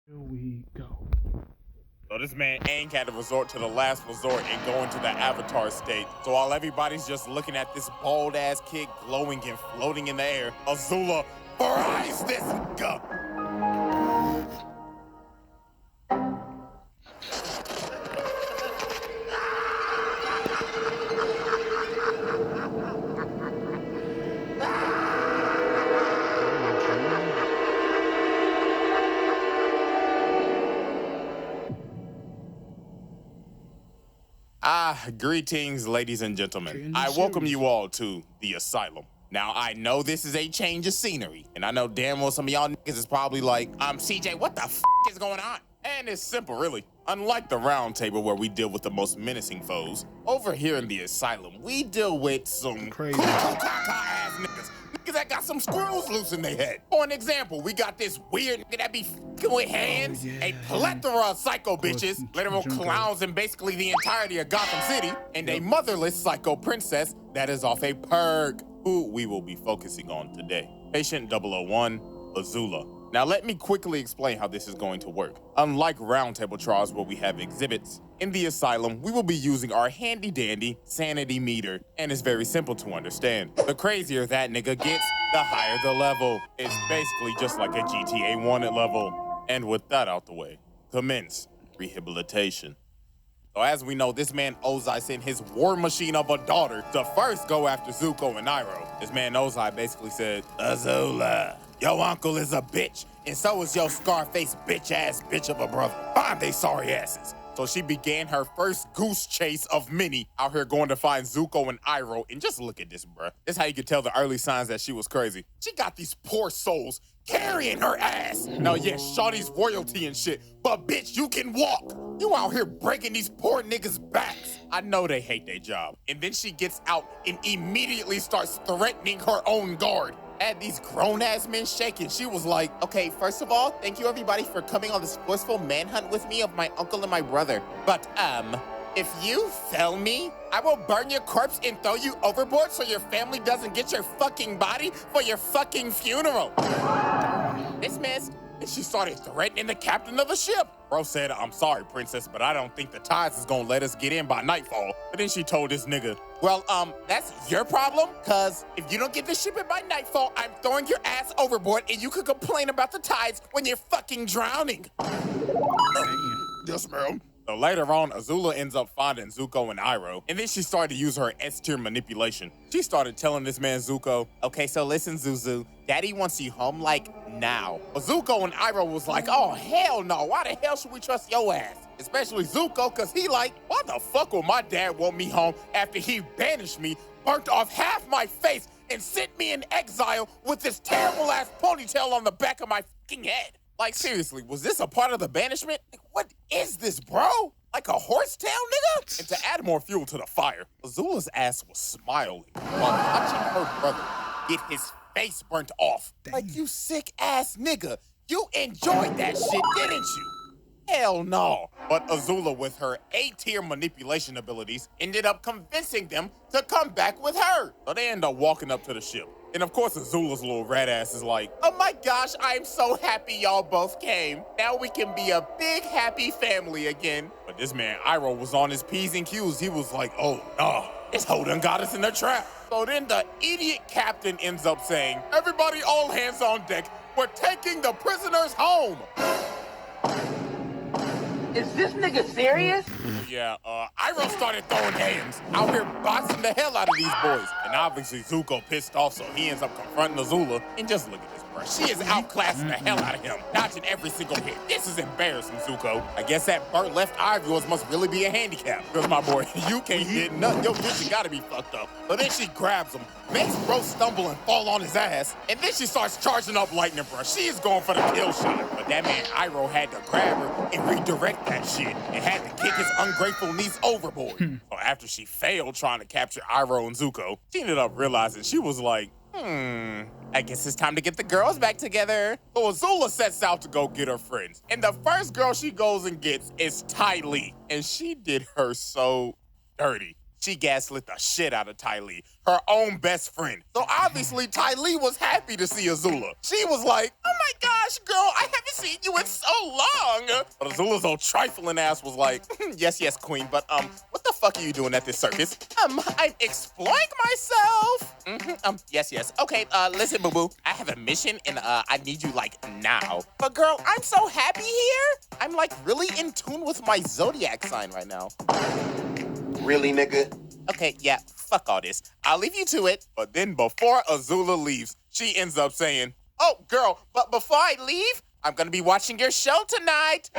Here we go. So this man Aang had to resort to the last resort and go into the Avatar state. So while everybody's just looking at this bald-ass kid glowing and floating in the air, Azula fries this guy. Greetings, ladies and gentlemen. I welcome you all to the asylum. Now, I know this is a change of scenery, and I know damn well some of y'all niggas is probably like, CJ, what the f is going on? And it's simple, really. Unlike the round table where we deal with the most menacing foes, over here in the asylum, we deal with some Crazy ass niggas. Niggas that got some screws loose in their head. For an example, we got this weird nigga that be f***ing with hands, a plethora of psycho bitches, literal clowns in basically the entirety of Gotham City, and a motherless psycho princess that is off a perk, who we will be focusing on today. Patient 001, Azula. Now let me quickly explain how this is going to work. Unlike roundtable trials where we have exhibits, in the asylum, we will be using our handy-dandy sanity meter, and it's very simple to understand. The crazier that nigga gets, the higher the level. It's basically just like a GTA wanted level. And with that out the way, commence rehabilitation. So as we know, this man Ozai sent his war machine of a daughter to first go after Zuko and Iroh. This man Ozai basically said, Azula, your uncle is a bitch, and so is your Scarface bitch-ass bitch of a brother. Find they sorry asses. So she began her first goose chase of many out here going to find Zuko and Iroh. And just look at this, bruh. This is how you could tell the early signs that she was crazy. She got these poor souls carrying her ass. Now, yes, Shawty's royalty and shit, but bitch, you can walk. You out here breaking these poor niggas' backs. I know they hate their job. And then she gets out and immediately starts threatening her own guard. Had these grown-ass men shaking. She was like, okay, first of all, thank you everybody for coming on this forceful manhunt with me of my uncle and my brother. But, if you fail me, I will burn your corpse and throw you overboard so your family doesn't get your fucking body for your fucking funeral. This mess. And she started threatening the captain of the ship. Bro said, I'm sorry, princess, but I don't think the tides is gonna let us get in by nightfall. But then she told this nigga, well, that's your problem, cause if you don't get the ship in by nightfall, I'm throwing your ass overboard and you could complain about the tides when you're fucking drowning. Yes, ma'am. So later on, Azula ends up finding Zuko and Iroh, and then she started to use her S-tier manipulation. She started telling this man Zuko, okay, so listen, Zuzu, Daddy wants you home, like, now. But Zuko and Iroh was like, oh, hell no, why the hell should we trust your ass? Especially Zuko, cause he like, why the fuck would my dad want me home after he banished me, burnt off half my face, and sent me in exile with this terrible-ass ponytail on the back of my fucking head? Like, seriously, was this a part of the banishment? Like, what is this, bro? Like a horsetail, nigga? And to add more fuel to the fire, Azula's ass was smiling while watching her brother get his face burnt off. Dang. Like, you sick-ass nigga, you enjoyed that shit, didn't you? Hell no. But Azula, with her A-tier manipulation abilities, ended up convincing them to come back with her. So they end up walking up to the ship. And of course, Azula's little rat ass is like, oh my gosh, I'm so happy y'all both came. Now we can be a big, happy family again. But this man, Iroh, was on his P's and Q's. He was like, oh, no, this hoe done got us in a trap. So then the idiot captain ends up saying, everybody all hands on deck. We're taking the prisoners home. Is this nigga serious? Yeah, Iroh started throwing hands, out here boxing the hell out of these boys. And obviously Zuko pissed off, so he ends up confronting Azula. And just look at this, bro. She is outclassing the hell out of him, dodging every single hit. This is embarrassing, Zuko. I guess that burnt left eye of yours must really be a handicap. Because my boy, you can't hit nothing. Your vision gotta be fucked up. So then she grabs him, makes bro stumble and fall on his ass, and then she starts charging up lightning, bro. She is going for the kill shot. But that man Iroh had to grab her and redirect that shit, and had to kick his ungrateful niece overboard. So after she failed trying to capture Iroh and Zuko, she ended up realizing she was like, I guess it's time to get the girls back together. So Azula sets out to go get her friends. And the first girl she goes and gets is Ty Lee. And she did her so dirty. she gaslit the shit out of Ty Lee, her own best friend. So obviously Ty Lee was happy to see Azula. She was like, oh my gosh, girl, I haven't seen you in so long. But Azula's old trifling ass was like, yes, queen, but what the fuck are you doing at this circus? I'm exploring myself. Yes. Okay, listen, boo-boo, I have a mission and I need you like now. But girl, I'm so happy here. I'm like really in tune with my zodiac sign right now. Really, nigga? Okay, yeah, fuck all this. I'll leave you to it. But then before Azula leaves, she ends up saying, oh, girl, but before I leave, I'm gonna be watching your show tonight.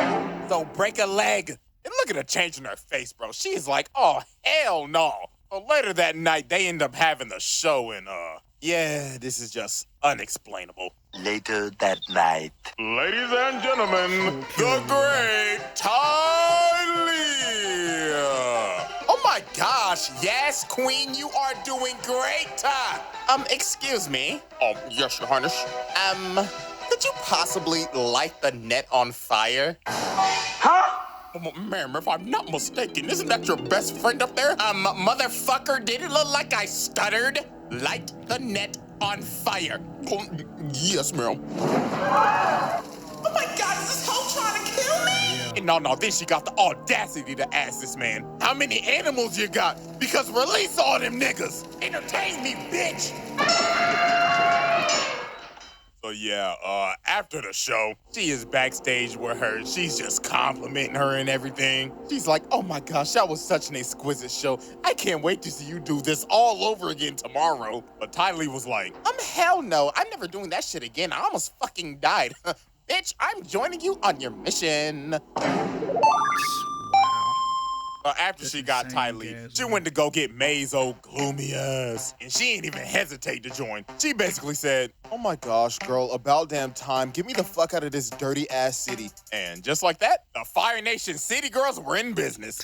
So break a leg. And look at her changing her face, bro. She is like, oh, hell no. So later that night, they end up having the show and, yeah, this is just unexplainable. Later that night. Ladies and gentlemen, the great Ty Lee. Oh my gosh, yes, queen, you are doing great. Excuse me. Yes, your highness. Could you possibly light the net on fire? Huh? Ma'am, if I'm not mistaken, isn't that your best friend up there? Motherfucker, did it look like I stuttered? Light the net on fire. Yes, ma'am. Oh my God, is this hoe trying to kill me? And no, then she got the audacity to ask this man, how many animals you got? Because release all them niggas. Entertain me, bitch. So yeah, after the show, she is backstage with her. She's just complimenting her and everything. She's like, oh my gosh, that was such an exquisite show. I can't wait to see you do this all over again tomorrow. But Ty Lee was like, hell no, I'm never doing that shit again. I almost fucking died. Bitch, I'm joining you on your mission. After she got Ty Lee, she went to go get May's old gloomy ass. And she ain't even hesitate to join. She basically said, oh my gosh, girl, about damn time. Get me the fuck out of this dirty ass city. And just like that, the Fire Nation City Girls were in business.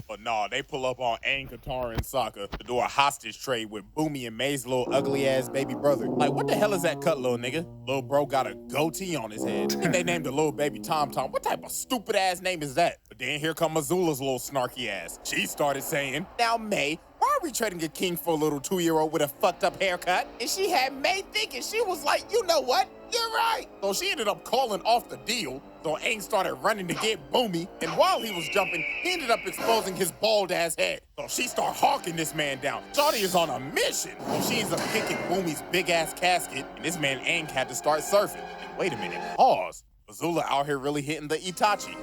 But nah, they pull up on Aang, Katara, and Sokka to do a hostage trade with Boomy and May's little ugly-ass baby brother. Like, what the hell is that cut, little nigga? Little bro got a goatee on his head. And they named the little baby Tom Tom. What type of stupid-ass name is that? But then here come Azula's little snarky ass. She started saying, now, May, why are we trading a king for a little 2-year-old with a fucked up haircut? And she had May thinking, she was like, you know what? You're right. So she ended up calling off the deal. So Aang started running to get Boomy. And while he was jumping, he ended up exposing his bald ass head. So she started hawking this man down. Shawty is on a mission. So she ends up kicking Boomy's big ass casket. And this man Aang had to start surfing. And wait a minute, pause. Azula out here really hitting the Itachi.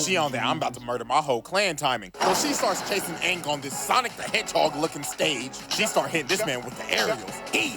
She on there, I'm about to murder my whole clan timing. So she starts chasing Aang on this Sonic the Hedgehog looking stage. She start hitting this man with the aerials. He.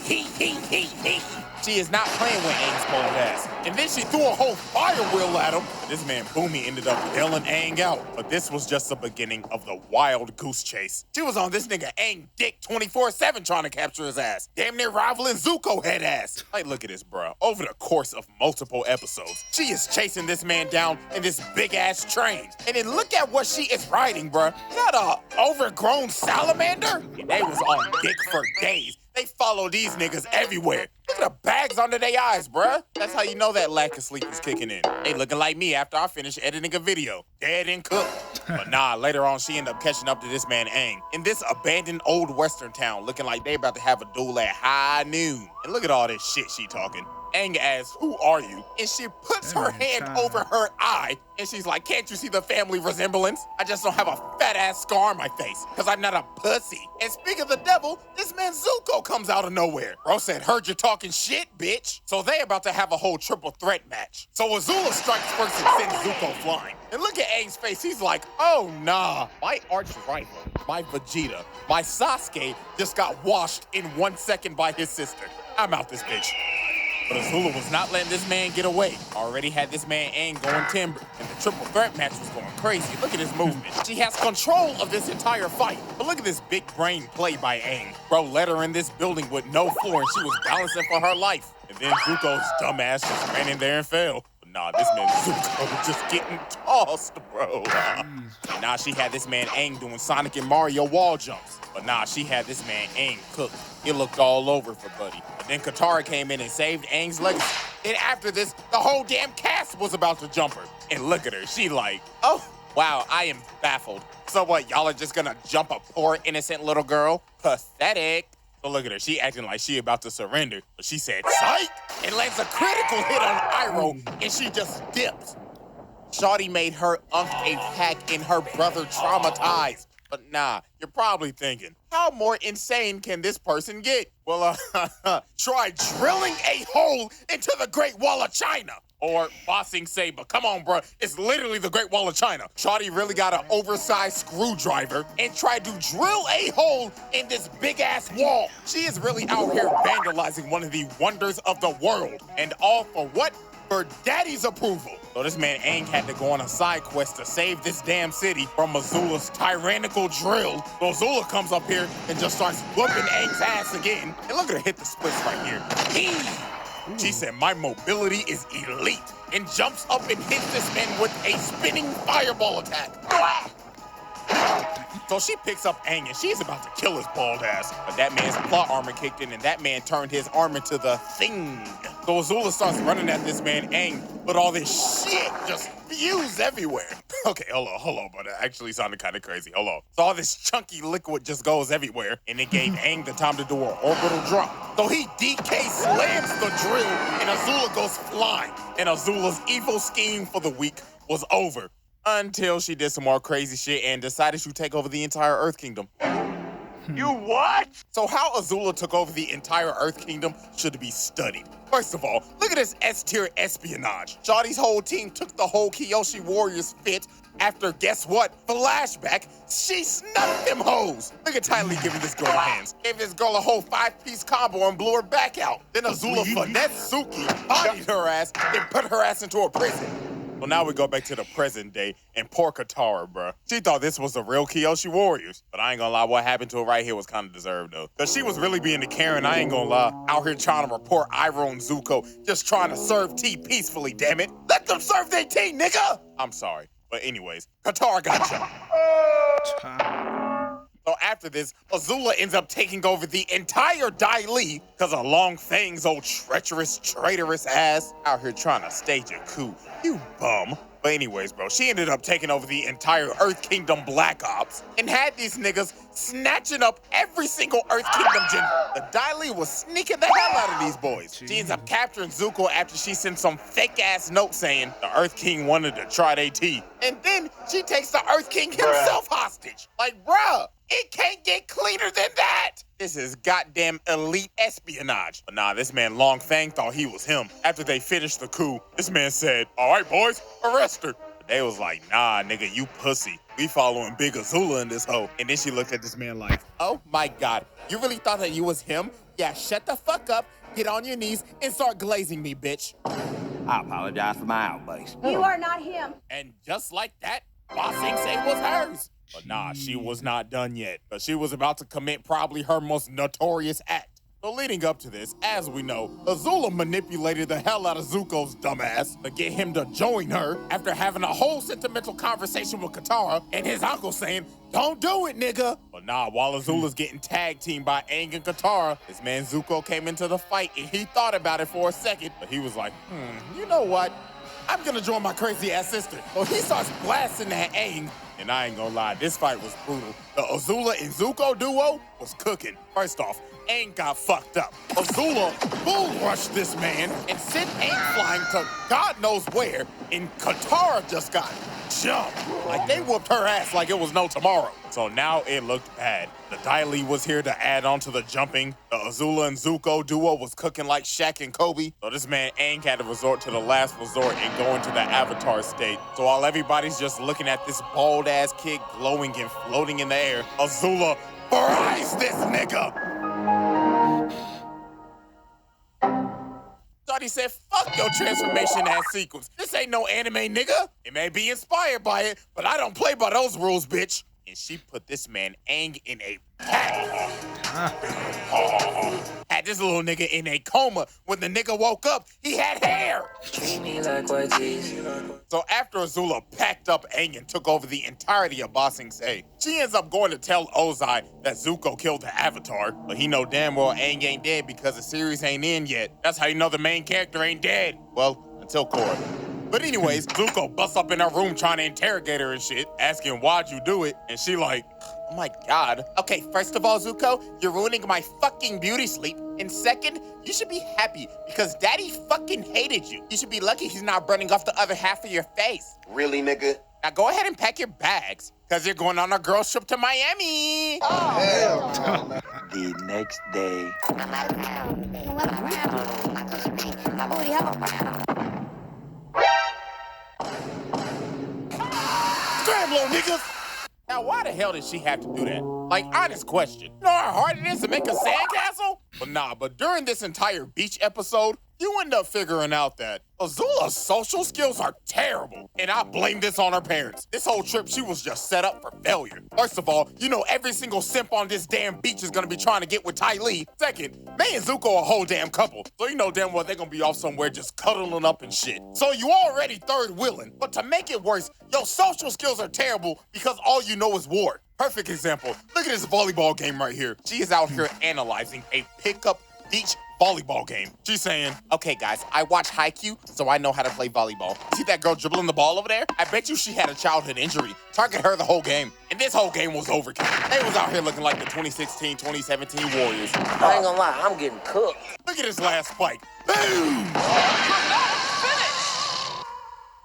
She is not playing with Aang's cold ass. And then she threw a whole fire wheel at him. This man Boomy ended up bailing Aang out. But this was just the beginning of the wild goose chase. She was on this nigga Aang dick 24/7 trying to capture his ass. Damn near rivaling Zuko head ass. Like, look at this, bruh. Over the course of multiple episodes, she is chasing this man down in this big ass train. And then look at what she is riding, bruh. Is that a overgrown salamander? And they was on dick for days. They follow these niggas everywhere. Look at the bags under their eyes, bruh. That's how you know that lack of sleep is kicking in. They looking like me after I finish editing a video. Dead and cooked. But nah, later on, she ended up catching up to this man, Aang, in this abandoned old western town, looking like they about to have a duel at high noon. And look at all this shit she talking. Aang asks, who are you? And she puts her hand over her eye, and she's like, can't you see the family resemblance? I just don't have a fat ass scar on my face, because I'm not a pussy. And speaking of the devil, this man Zuko comes out of nowhere. Bro said, heard you talking shit, bitch. So they about to have a whole triple threat match. So Azula strikes first and sends Zuko flying. And look at Aang's face, he's like, oh nah, my arch rival, my Vegeta, my Sasuke just got washed in 1 second by his sister. I'm out this bitch. But Azula was not letting this man get away. Already had this man Aang going timber, and the triple threat match was going crazy. Look at his movement. She has control of this entire fight. But look at this big brain play by Aang. Bro let her in this building with no floor, and she was balancing for her life. And then Zuko's dumbass just ran in there and fell. But nah, this man Zuko just getting tossed, bro. And now she had this man Aang doing Sonic and Mario wall jumps. But nah, she had this man Aang cooked. It looked all over for Buddy. But then Katara came in and saved Aang's legacy. And after this, the whole damn cast was about to jump her. And look at her, she like, oh, Wow, I am baffled. So what, y'all are just gonna jump a poor innocent little girl? Pathetic. So look at her, she acting like she about to surrender. But she said, psych! And lands a critical hit on Iroh, and she just dips. Shawty made her unk a pack and her brother traumatized. But nah, you're probably thinking, how more insane can this person get? Well, try drilling a hole into the Great Wall of China. Or Bossing Saber. Come on, bro. It's literally the Great Wall of China. Shawty really got an oversized screwdriver and tried to drill a hole in this big-ass wall. She is really out here vandalizing one of the wonders of the world. And all for what? For daddy's approval. So this man Aang had to go on a side quest to save this damn city from Azula's tyrannical drill. So Azula comes up here and just starts whooping Aang's ass again. And look at her hit the splits right here. She said, my mobility is elite, and jumps up and hits this man with a spinning fireball attack. So she picks up Aang, and she's about to kill his bald ass. But that man's plot armor kicked in, and that man turned his arm into the thing. So Azula starts running at this man Aang, but all this shit just spews everywhere. Okay, hold on, but it actually sounded kind of crazy. Hold on. So all this chunky liquid just goes everywhere, and it gave Aang the time to do an orbital drop. So he DK slams the drill, and Azula goes flying. And Azula's evil scheme for the week was over. Until she did some more crazy shit and decided to take over the entire Earth Kingdom. You what? So how Azula took over the entire Earth Kingdom should be studied. First of all, look at this S-tier espionage. Shawty's whole team took the whole Kyoshi Warriors fit after, guess what? Flashback, she snuffed them hoes. Look at Ty Lee giving this girl hands. Gave this girl a whole 5-piece combo and blew her back out. Then Azula finessed Suki, bodied her ass, and put her ass into a prison. Well, now we go back to the present day, and poor Katara, bruh. She thought this was the real Kyoshi Warriors. But I ain't gonna lie, what happened to her right here was kind of deserved, though. Because she was really being the Karen, I ain't gonna lie, out here trying to report Iroh and Zuko, just trying to serve tea peacefully, damn it. Let them serve their tea, nigga! I'm sorry. But anyways, Katara got jumped. So after this, Azula ends up taking over the entire Dai Li because of Long Fang's old treacherous, traitorous ass out here trying to stage a coup. You bum. But anyways, bro, she ended up taking over the entire Earth Kingdom Black Ops and had these niggas snatching up every single Earth Kingdom general. The Dai Li was sneaking the hell out of these boys. She ends up capturing Zuko after she sent some fake-ass note saying the Earth King wanted to try their tea. And then she takes the Earth King himself hostage. Like, bruh. It can't get cleaner than that! This is goddamn elite espionage. But nah, this man Long Fang thought he was him. After they finished the coup, this man said, all right, boys, arrest her. But they was like, nah, nigga, you pussy. We following Big Azula in this hoe. And then she looked at this man like, oh my God, you really thought that you was him? Yeah, shut the fuck up, get on your knees, and start glazing me, bitch. I apologize for my outburst. You are not him. And just like that, Ba Sing Se was hers. But nah, she was not done yet, but she was about to commit probably her most notorious act. So leading up to this, as we know, Azula manipulated the hell out of Zuko's dumbass to get him to join her after having a whole sentimental conversation with Katara and his uncle saying, don't do it, nigga. But nah, while Azula's getting tag teamed by Aang and Katara, this man Zuko came into the fight and he thought about it for a second, but he was like, you know what? I'm gonna join my crazy ass sister. So he starts blasting that Aang. And I ain't gonna lie, this fight was brutal. The Azula and Zuko duo was cooking. First off, Aang got fucked up. Azula bull rushed this man and sent Aang flying to God knows where, and Katara just got jumped. Like they whooped her ass like it was no tomorrow. So now it looked bad. The Dai Li was here to add on to the jumping. The Azula and Zuko duo was cooking like Shaq and Kobe. So this man Aang had to resort to the last resort and go into the Avatar state. So while everybody's just looking at this bald ass kid glowing and floating in the air, Azula fries this nigga. Shawty said, fuck your transformation ass sequence. This ain't no anime, nigga. It may be inspired by it, but I don't play by those rules, bitch. And she put this man Aang in a pack. Had this little nigga in a coma. When the nigga woke up, he had hair. So after Azula packed up Aang and took over the entirety of Ba Sing Se, she ends up going to tell Ozai that Zuko killed the Avatar, but he know damn well Aang ain't dead because the series ain't in yet. That's how you know the main character ain't dead. Well, until Korra. But anyways, Zuko busts up in her room trying to interrogate her and shit, asking why'd you do it? And she like, oh my God. Okay, first of all, Zuko, you're ruining my fucking beauty sleep. And second, you should be happy because Daddy fucking hated you. You should be lucky he's not burning off the other half of your face. Really, nigga? Now go ahead and pack your bags because you're going on a girls trip to Miami. The next day. Scramble, niggas! Now, why the hell did she have to do that? Like, honest question. You know how hard it is to make a sandcastle? But nah, but during this entire beach episode, you end up figuring out that Azula's social skills are terrible. And I blame this on her parents. This whole trip, she was just set up for failure. First of all, you know every single simp on this damn beach is gonna be trying to get with Ty Lee. Second, May and Zuko a whole damn couple. So you know damn well they're gonna be off somewhere just cuddling up and shit. So you already third wheeling. But to make it worse, your social skills are terrible because all you know is war. Perfect example. Look at this volleyball game right here. She is out here analyzing a pickup beach volleyball game. She's saying, okay guys, I watch Haikyuu, so I know how to play volleyball. See that girl dribbling the ball over there? I bet you she had a childhood injury. Target her the whole game. And this whole game was overkill. They was out here looking like the 2016, 2017 Warriors. I ain't gonna lie, I'm getting cooked. Look at this last spike. Boom!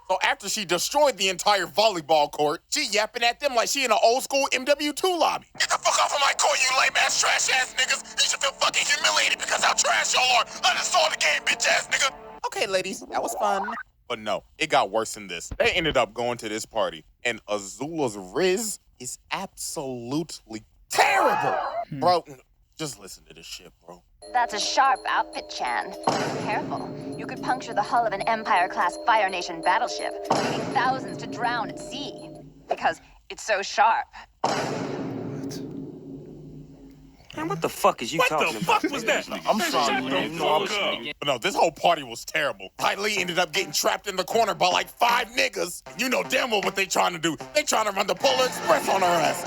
So after she destroyed the entire volleyball court, she yapping at them like she in an old school MW2 lobby. Get the fuck off of my court, you lame ass trash ass niggas. You should feel fucking humiliated because how trash y'all are. Uninstall the game, bitch ass nigga. Okay, ladies, that was fun. But no, it got worse than this. They ended up going to this party, and Azula's Riz is absolutely terrible. Bro, just listen to this shit, bro. That's a sharp outfit, Chan. Careful. You could puncture the hull of an Empire-class Fire Nation battleship, leaving thousands to drown at sea. Because it's so sharp. Man, what the fuck is you talking about? What the fuck was that? I'm sorry, man. But no, this whole party was terrible. Ty Lee ended up getting trapped in the corner by like 5 niggas. You know damn well what they trying to do. They trying to run the Polar Express on her ass.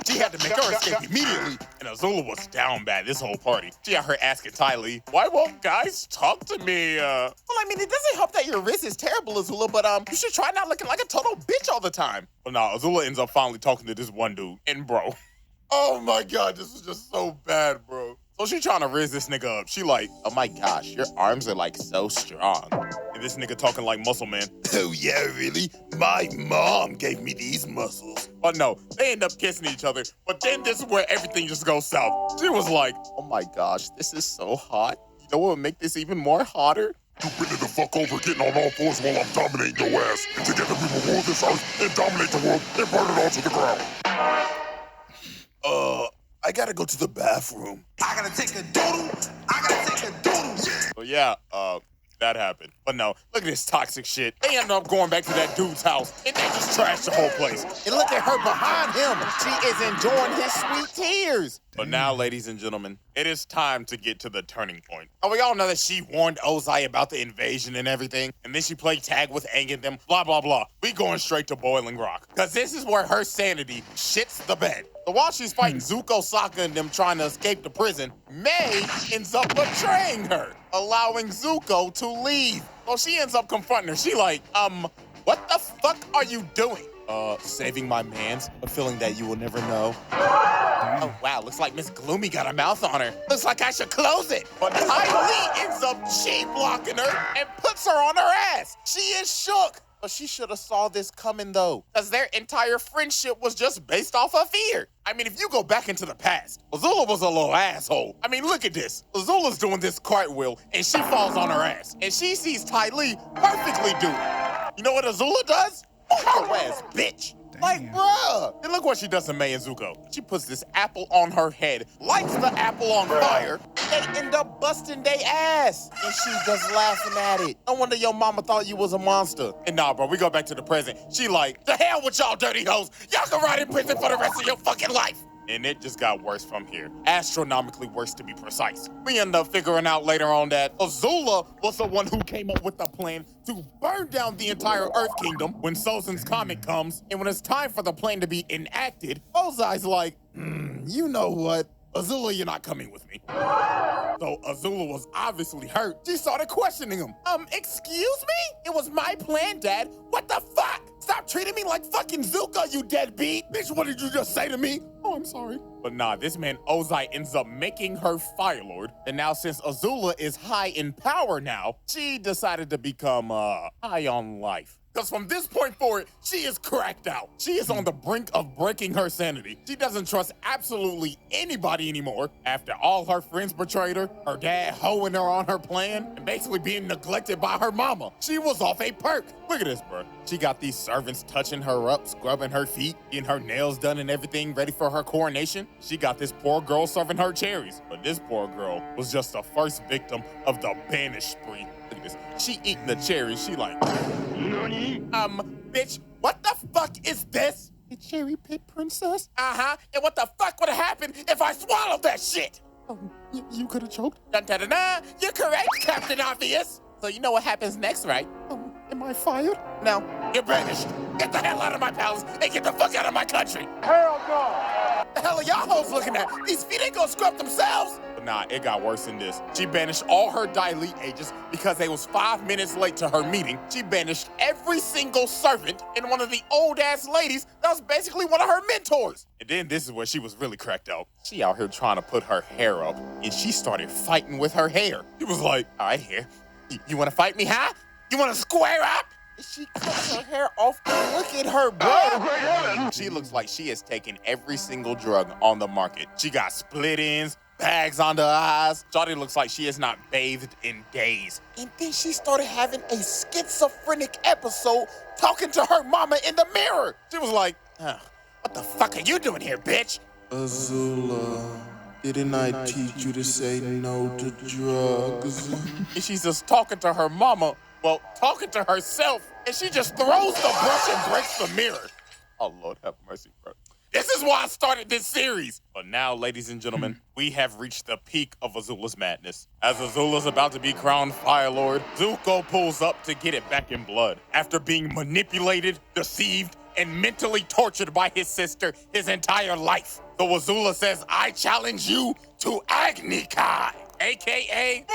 She had to make her escape immediately. And Azula was down bad this whole party. She had her asking Ty Lee, why won't guys talk to me? Well, I mean, it doesn't help that your wrist is terrible, Azula, but you should try not looking like a total bitch all the time. But no, Azula ends up finally talking to this one dude. And bro, oh my God, this is just so bad, bro. So she trying to riz this nigga up. She like, oh my gosh, your arms are like so strong. And this nigga talking like muscle man. Oh yeah, really? My mom gave me these muscles. But no, they end up kissing each other. But then this is where everything just goes south. She was like, oh my gosh, this is so hot. You know what would make this even more hotter? You bend the fuck over, getting on all fours while I'm dominating your ass. And together we will rule this earth and dominate the world and burn it all to the ground. I gotta go to the bathroom. I gotta take a doodle. I gotta take a doodle. So yeah, that happened. But no, look at this toxic shit. They ended up going back to that dude's house, and they just trashed the whole place. And look at her behind him. She is enjoying his sweet tears. But now, ladies and gentlemen, it is time to get to the turning point. Oh, we all know that she warned Ozai about the invasion and everything, and then she played tag with Aang and them, blah, blah, blah. We going straight to Boiling Rock, because this is where her sanity shits the bed. So while she's fighting Zuko, Sokka, and them trying to escape the prison, May ends up betraying her, allowing Zuko to leave. So she ends up confronting her. She like, what the fuck are you doing? Saving my mans, a feeling that you will never know. Oh, wow, looks like Miss Gloomy got a mouth on her. Looks like I should close it. But Ty Lee ends up G-blocking her and puts her on her ass. She is shook. But she should have saw this coming, though, because their entire friendship was just based off of fear. I mean, if you go back into the past, Azula was a little asshole. I mean, look at this. Azula's doing this cartwheel, and she falls on her ass. And she sees Ty Lee perfectly do it. You know what Azula does? Fuck your ass, bitch. Like, bruh. And look what she does to May and Zuko. She puts this apple on her head, lights the apple on fire, and they end up busting their ass. And she just laughing at it. No wonder your mama thought you was a monster. And nah, bro, we go back to the present. She like, the hell with y'all dirty hoes. Y'all can ride in prison for the rest of your fucking life. And it just got worse from here. Astronomically worse, to be precise. We end up figuring out later on that Azula was the one who came up with the plan to burn down the entire Earth Kingdom when Sozin's comet comes. And when it's time for the plan to be enacted, Ozai's like, you know what? Azula, you're not coming with me. So Azula was obviously hurt. She started questioning him. Excuse me? It was my plan, Dad. What the fuck? Stop treating me like fucking Zuko, you deadbeat. Bitch, what did you just say to me? Oh, I'm sorry. But nah, this man Ozai ends up making her Fire Lord. And now since Azula is high in power now, she decided to become high on life. Because from this point forward, she is cracked out. She is on the brink of breaking her sanity. She doesn't trust absolutely anybody anymore. After all her friends betrayed her dad hoeing her on her plan, and basically being neglected by her mama. She was off a perk. Look at this, bro. She got these servants touching her up, scrubbing her feet, getting her nails done and everything ready for her coronation. She got this poor girl serving her cherries. But this poor girl was just the first victim of the banish spree. Look at this. She eating the cherries. She like, bitch, what the fuck is this? The cherry pit princess? Uh-huh. And what the fuck would have happened if I swallowed that shit? Oh, you could have choked? Dun-dun-dun-dun. You're correct, Captain Obvious. So you know what happens next, right? Am I fired? No. You're banished. Get the hell out of my palace and get the fuck out of my country. Hell no. The hell are y'all hoes looking at? These feet ain't gonna scrub themselves. But nah, it got worse than this. She banished all her Daily agents because they was 5 minutes late to her meeting. She banished every single servant and one of the old-ass ladies that was basically one of her mentors. And then this is where she was really cracked out. She out here trying to put her hair up, and she started fighting with her hair. She was like, all right, hair, you want to fight me, huh? You want to square up? She cuts her hair off. Look at her, bro. Oh, she looks like she has taken every single drug on the market. She got split ends, bags under her eyes. Shawty looks like she has not bathed in days. And then she started having a schizophrenic episode talking to her mama in the mirror. She was like, what the fuck are you doing here, bitch? Azula, didn't I teach you to say no to drugs? And she's just talking to her mama, well, talking to herself, and she just throws the brush and breaks the mirror. Oh, Lord have mercy, bro. This is why I started this series. But now, ladies and gentlemen, we have reached the peak of Azula's madness. As Azula's about to be crowned Fire Lord, Zuko pulls up to get it back in blood. After being manipulated, deceived, and mentally tortured by his sister his entire life. So Azula says, I challenge you to Agni Kai, a.k.a.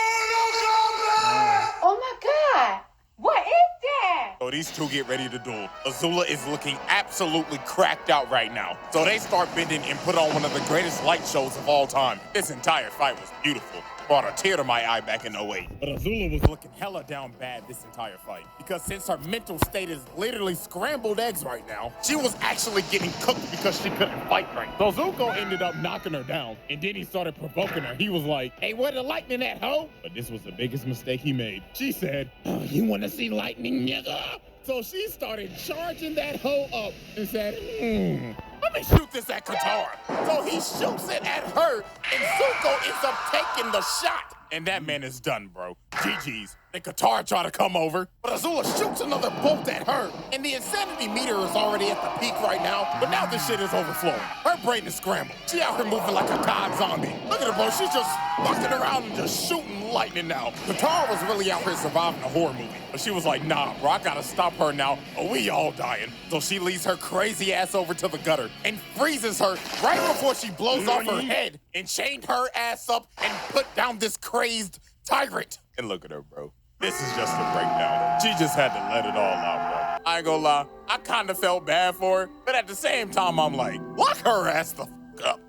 Oh my God! What is that? So these two get ready to duel. Azula is looking absolutely cracked out right now. So they start bending and put on one of the greatest light shows of all time. This entire fight was beautiful. Brought a tear to my eye back in 08. But Azula was looking hella down bad this entire fight. Because since her mental state is literally scrambled eggs right now, she was actually getting cooked because she couldn't fight right. So Zuko ended up knocking her down, and then he started provoking her. He was like, hey, where the lightning at, ho? But this was the biggest mistake he made. She said, oh, you want to see lightning, nigga? So she started charging that hoe up and said, let me shoot this at Katara. So he shoots it at her, and Zuko ends up taking the shot. And that man is done, bro. GG's. And Katara try to come over, but Azula shoots another bolt at her. And the insanity meter is already at the peak right now, but now this shit is overflowing. Her brain is scrambled. She out here moving like a god zombie. Look at her, bro. She's just fucking around and just shooting lightning now. Katara was really out here surviving a horror movie. But she was like, nah, bro, I gotta stop her now, or we all dying. So she leads her crazy ass over to the gutter and freezes her right before she blows off her head and chained her ass up and put down this crazed tyrant. And look at her, bro. This is just a breakdown. She just had to let it all out, bro. I ain't gonna lie, I kinda felt bad for her, but at the same time, I'm like, lock her ass the fuck up.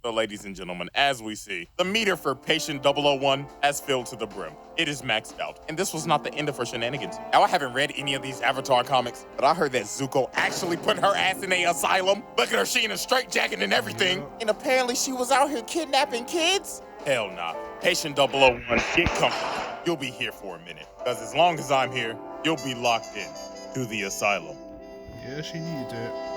So, ladies and gentlemen, as we see, the meter for Patient 001 has filled to the brim. It is maxed out. And this was not the end of her shenanigans. Now, I haven't read any of these Avatar comics, but I heard that Zuko actually put her ass in an asylum. Look at her, she in a straitjacket and everything. And apparently she was out here kidnapping kids? Hell nah. Patient 001, get comfortable. You'll be here for a minute. Because as long as I'm here, you'll be locked in to the asylum. Yeah, she needed it.